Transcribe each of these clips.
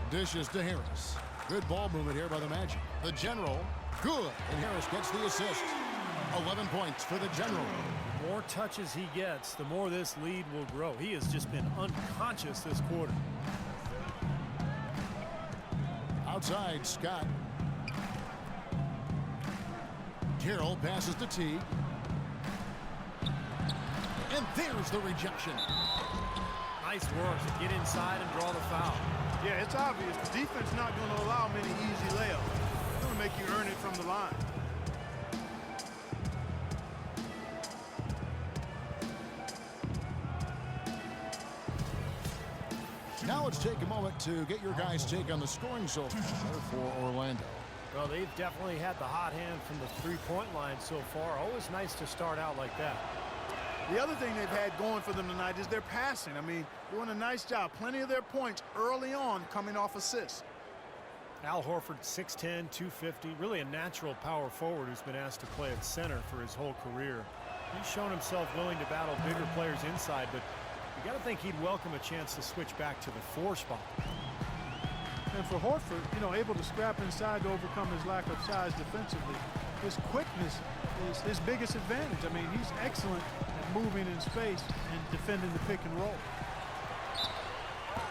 Dishes to Harris. Good ball movement here by the Magic. The General, good, and Harris gets the assist. 11 points for the General. The more touches he gets, the more this lead will grow. He has just been unconscious this quarter. Outside, Scott. Carroll passes to Teague. And there's the rejection. Nice work to get inside and draw the foul. Yeah, it's obvious. The defense not going to allow many easy layups. It's going to make you earn it from the line. Now let's take a moment to get your guys' take on the scoring so far for Orlando. Well, they've definitely had the hot hand from the three-point line so far. Always nice to start out like that. The other thing they've had going for them tonight is their passing. I mean, doing a nice job. Plenty of their points early on coming off assists. Al Horford, 6'10", 250, really a natural power forward who's been asked to play at center for his whole career. He's shown himself willing to battle bigger players inside, but you got to think he'd welcome a chance to switch back to the 4 spot. And for Horford, you know, able to scrap inside to overcome his lack of size defensively, his quickness is his biggest advantage. I mean, he's excellent at moving in space and defending the pick and roll.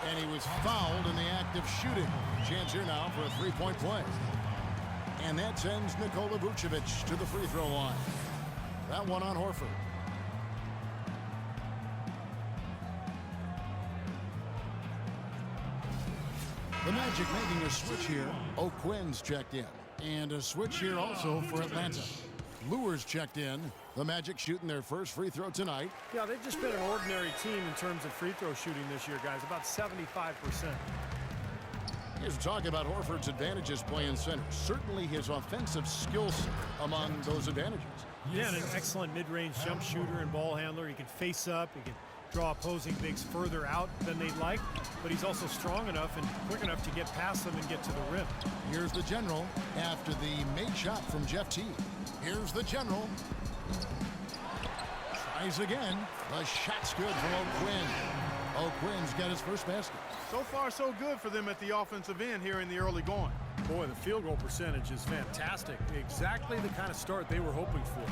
And he was fouled in the act of shooting. Chance here now for a three-point play. And that sends Nikola Vucevic to the free throw line. That one on Horford. The Magic making a switch here. O'Quinn's checked in. And a switch here also for Atlanta. Lewis checked in. The Magic shooting their first free throw tonight. Yeah, they've just been an ordinary team in terms of free throw shooting this year, guys. About 75%. Here's talking about Horford's advantages playing center. Certainly his offensive skill set among those advantages. Yeah, and an excellent mid-range jump shooter and ball handler. He can face up. He can draw opposing bigs further out than they'd like, but he's also strong enough and quick enough to get past them and get to the rim. Here's the General after the made shot from Jeff Teague. Here's the General. Tries again. The shot's good from O'Quinn. O'Quinn's got his first basket. So far, so good for them at the offensive end here in the early going. Boy, the field goal percentage is fantastic. Exactly the kind of start they were hoping for.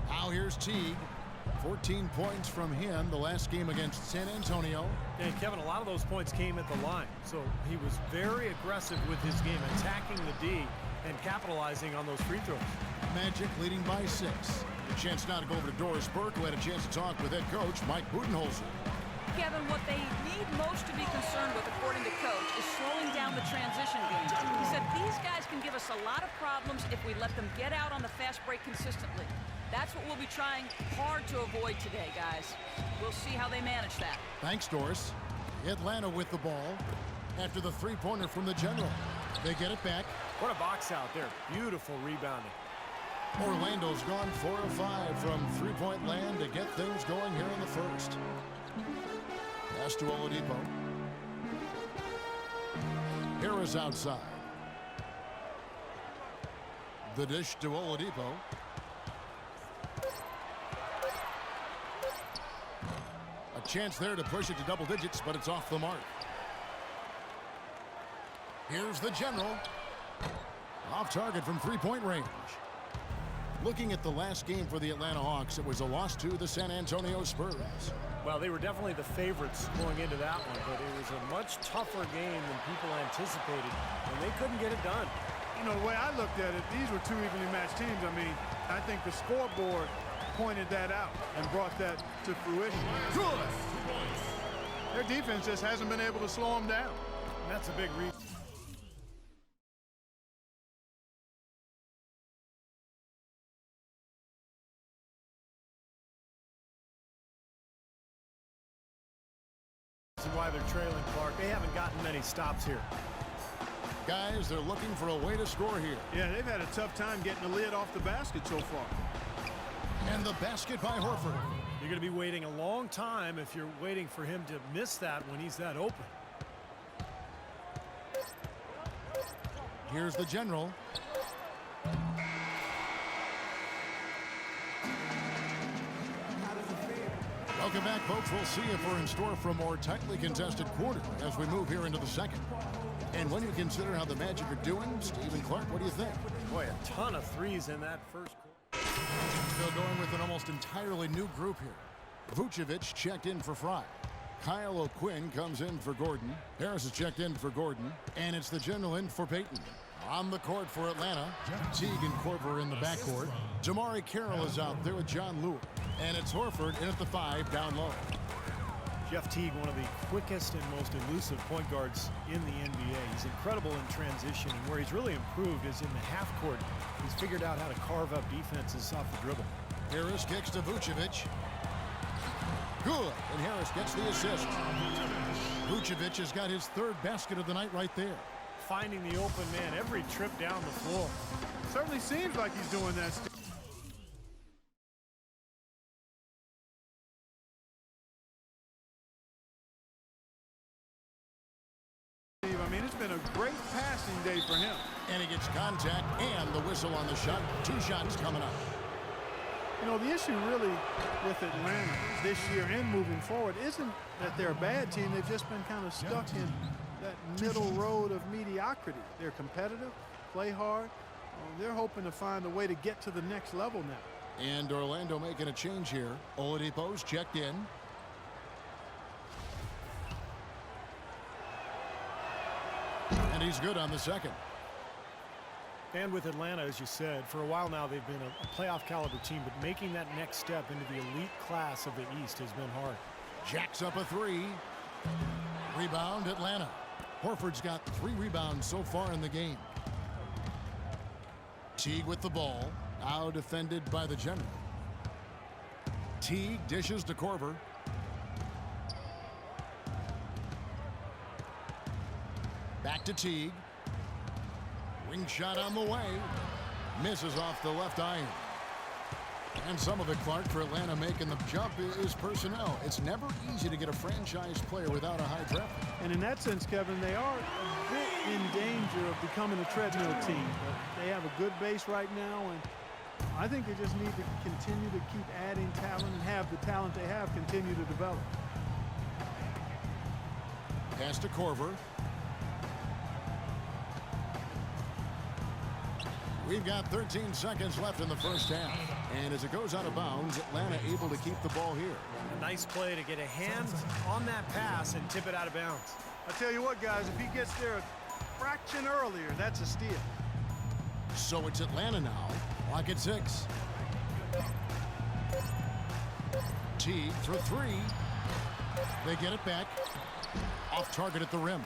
Now here's Teague. 14 points from him the last game against San Antonio. And Kevin, a lot of those points came at the line. So he was very aggressive with his game, attacking the D and capitalizing on those free throws. Magic leading by 6. A chance now to go over to Doris Burke, who had a chance to talk with head coach Mike Budenholzer. Kevin, what they need most to be concerned with, according to Coach, is slowing down the transition game. He said these guys can give us a lot of problems if we let them get out on the fast break consistently. That's what we'll be trying hard to avoid today, guys. We'll see how they manage that. Thanks, Doris. Atlanta with the ball after the three-pointer from the General. They get it back. What a box out there. Beautiful rebounding. Orlando's gone 4 of 5 from three-point land to get things going here in the first. Pass to Oladipo. Harris outside. The dish to Oladipo. A chance there to push it to double digits, but it's off the mark. Here's the General. Off target from three-point range. Looking at the last game for the Atlanta Hawks, it was a loss to the San Antonio Spurs. Well, they were definitely the favorites going into that one, but it was a much tougher game than people anticipated, and they couldn't get it done. You know, the way I looked at it, these were two evenly matched teams. I mean, I think the scoreboard pointed that out and brought that to fruition. Good. Their defense just hasn't been able to slow them down. And that's a big reason why they're trailing, Clark. They haven't gotten many stops here. Guys, they're looking for a way to score here. Yeah, they've had a tough time getting the lid off the basket so far. And the basket by Horford. You're going to be waiting a long time if you're waiting for him to miss that when he's that open. Here's the General. Welcome back, folks. We'll see if we're in store for a more tightly contested quarter as we move here into the second. And when you consider how the Magic are doing, Steve and Clark, what do you think? Boy, a ton of threes in that first quarter. Still going with an almost entirely new group here. Vucevic checked in for Fry. Kyle O'Quinn comes in for Gordon. Harris is checked in for Gordon. And it's the general in for Peyton. On the court for Atlanta, Teague and Korver in the backcourt. Damari Carroll is out there with John Lewis. And it's Horford in at the 5 down low. Jeff Teague, one of the quickest and most elusive point guards in the NBA. He's incredible in transition, and where he's really improved is in the half court. He's figured out how to carve up defenses off the dribble. Harris kicks to Vucevic. Good, and Harris gets the assist. Vucevic has got his 3rd basket of the night right there. Finding the open man every trip down the floor. Certainly seems like he's doing that. I mean, it's been a great passing day for him. And he gets contact and the whistle on the shot. 2 shots coming up. You know, the issue really with Atlanta this year and moving forward isn't that they're a bad team. They've just been kind of stuck in that middle road of mediocrity. They're competitive, play hard. They're hoping to find a way to get to the next level now. And Orlando making a change here. Oladipo's checked in. And he's good on the second. And with Atlanta, as you said, for a while now they've been a playoff caliber team, but making that next step into the elite class of the East has been hard. Jacks up a 3. Rebound Atlanta. Horford's got 3 rebounds so far in the game. Teague with the ball. Now defended by the general. Teague dishes to Korver. Back to Teague. Wing shot on the way. Misses off the left iron. And some of it, Clark, for Atlanta making the jump is personnel. It's never easy to get a franchise player without a high draft. And in that sense, Kevin, they are a bit in danger of becoming a treadmill team. But they have a good base right now, and I think they just need to continue to keep adding talent and have the talent they have continue to develop. Pass to Korver. We've got 13 seconds left in the first half. And as it goes out of bounds, Atlanta able to keep the ball here. A nice play to get a hand on that pass and tip it out of bounds. I tell you what, guys, if he gets there a fraction earlier, that's a steal. So it's Atlanta now. Clock at 6. Teague for 3. They get it back. Off target at the rim.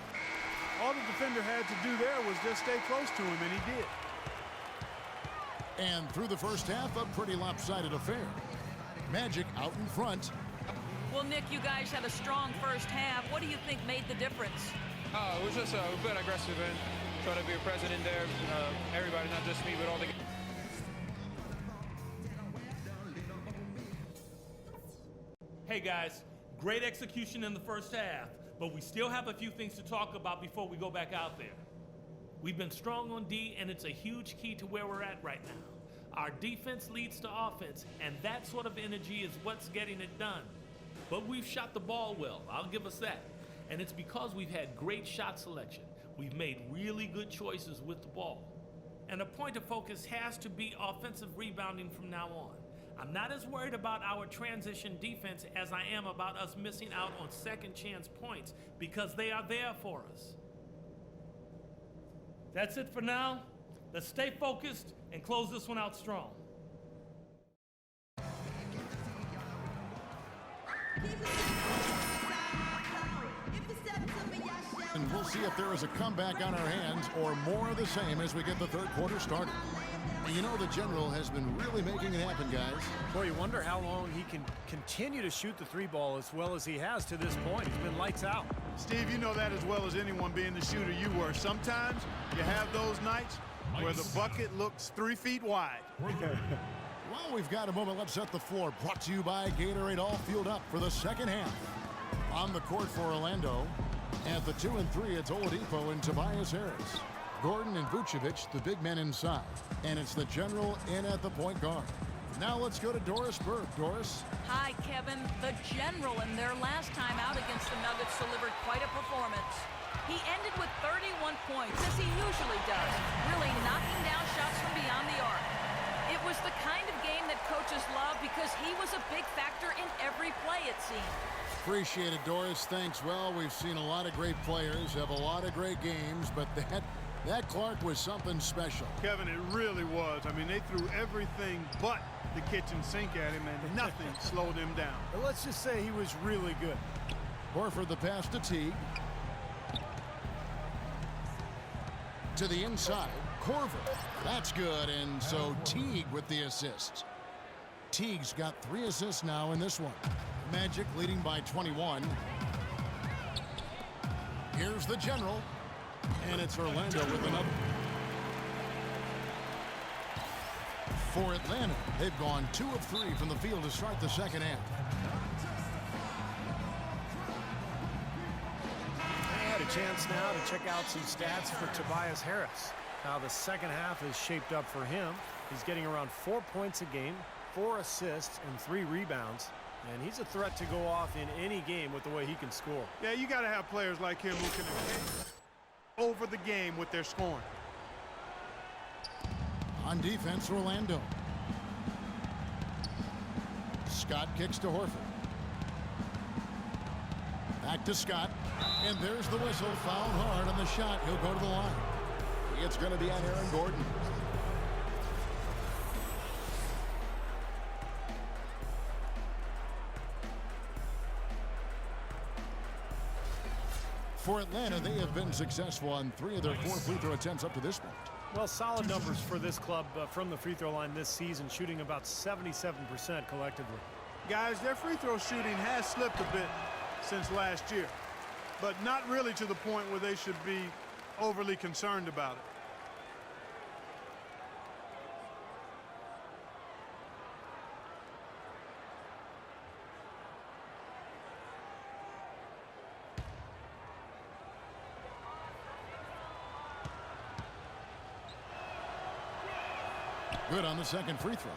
All the defender had to do there was just stay close to him, and he did. And through the first half, a pretty lopsided affair. Magic out in front. Well, Nick, you guys had a strong first half. What do you think made the difference? It was just a bit aggressive and trying to be present in there. Everybody, not just me, but all the. Hey guys, great execution in the first half, but we still have a few things to talk about before we go back out there. We've been strong on D, and it's a huge key to where we're at right now. Our defense leads to offense, and that sort of energy is what's getting it done. But we've shot the ball well, I'll give us that. And it's because we've had great shot selection. We've made really good choices with the ball. And a point of focus has to be offensive rebounding from now on. I'm not as worried about our transition defense as I am about us missing out on second chance points, because they are there for us. That's it for now. Let's stay focused and close this one out strong. And we'll see if there is a comeback on our hands or more of the same as we get the third quarter started. You know, the general has been really making it happen, guys. Boy, you wonder how long he can continue to shoot the 3 ball as well as he has to this point. He's been lights out. Steve, you know that as well as anyone, being the shooter you were. Sometimes you have those nights where the bucket looks 3 feet wide. Well, we've got a moment. Let's set the floor. Brought to you by Gatorade, all fueled up for the second half. On the court for Orlando. At the 2 and 3, it's Oladipo and Tobias Harris. Gordon and Vucevic, the big men inside. And it's the general in at the point guard. Now let's go to Doris Burke. Doris. Hi, Kevin. The General in their last time out against the Nuggets delivered quite a performance. He ended with 31 points, as he usually does, really knocking down shots from beyond the arc. It was the kind of game that coaches love because he was a big factor in every play, it seemed. Appreciate it, Doris. Thanks. Well, we've seen a lot of great players have a lot of great games, but that Clark was something special. Kevin, it really was. I mean, they threw everything but the kitchen sink at him, and nothing slowed him down. But let's just say he was really good. Horford the pass to Teague. To the inside, Corver. That's good, and so Teague with the assist. Teague's got 3 assists now in this one. Magic leading by 21. Here's the General, and it's Orlando with another. For Atlanta, they've gone 2 of 3 from the field to start the second half. Chance now to check out some stats for Tobias Harris. How the second half is shaped up for him. He's getting around 4 points a game, 4 assists, and 3 rebounds. And he's a threat to go off in any game with the way he can score. Yeah, you got to have players like him who can over the game with their scoring. On defense, Orlando. Scott kicks to Horford. Back to Scott. And there's the whistle. Fouled hard on the shot. He'll go to the line. It's going to be on Aaron Gordon. For Atlanta, they have been successful on 3 of their 4 free throw attempts up to this point. Well, solid numbers for this club from the free throw line this season, shooting about 77% collectively. Guys, their free throw shooting has slipped a bit since last year, but not really to the point where they should be overly concerned about it. Good on the second free throw.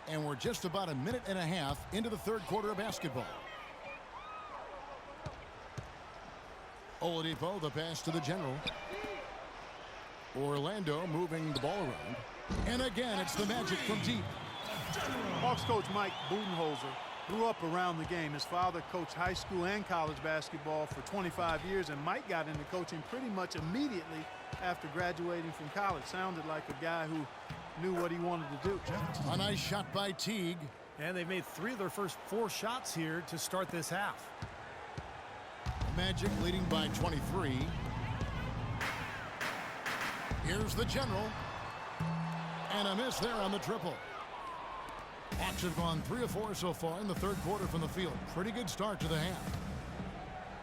And we're just about a minute and a half into the third quarter of basketball. Oladipo, the pass to the General. Orlando moving the ball around. And again, it's the Magic from deep. Hawks coach Mike Budenholzer grew up around the game. His father coached high school and college basketball for 25 years, and Mike got into coaching pretty much immediately after graduating from college. Sounded like a guy who knew what he wanted to do. A nice shot by Teague. And they've made 3 of their first 4 shots here to start this half. Magic leading by 23. Here's the General. And a miss there on the triple. Hawks have gone 3 of 4 so far in the third quarter from the field. Pretty good start to the half.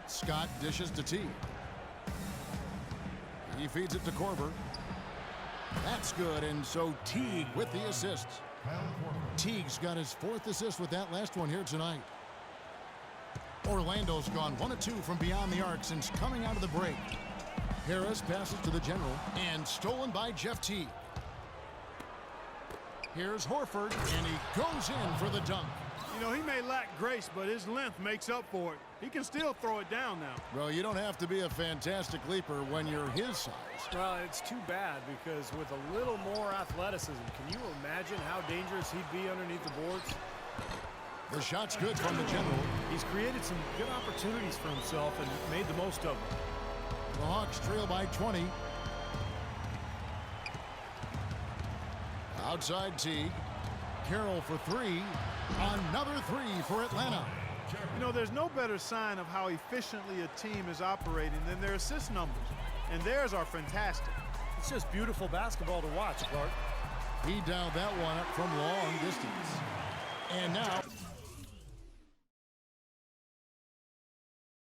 Scott dishes to Teague. He feeds it to Corver. That's good, and so Teague with the assist. Teague's got his 4th assist with that last one here tonight. Orlando's gone 1 of 2 from beyond the arc since coming out of the break. Harris passes to the General, and stolen by Jeff Teague. Here's Horford, and he goes in for the dunk. You know, he may lack grace, but his length makes up for it. He can still throw it down now. Well, you don't have to be a fantastic leaper when you're his size. Well, it's too bad because with a little more athleticism, can you imagine how dangerous he'd be underneath the boards? The shot's good from the General. He's created some good opportunities for himself and made the most of them. The Hawks trail by 20. Outside Teague. Carroll for 3. Another 3 for Atlanta. You know, there's no better sign of how efficiently a team is operating than their assist numbers. And theirs are fantastic. It's just beautiful basketball to watch, Clark. He dialed that one up from long distance. And now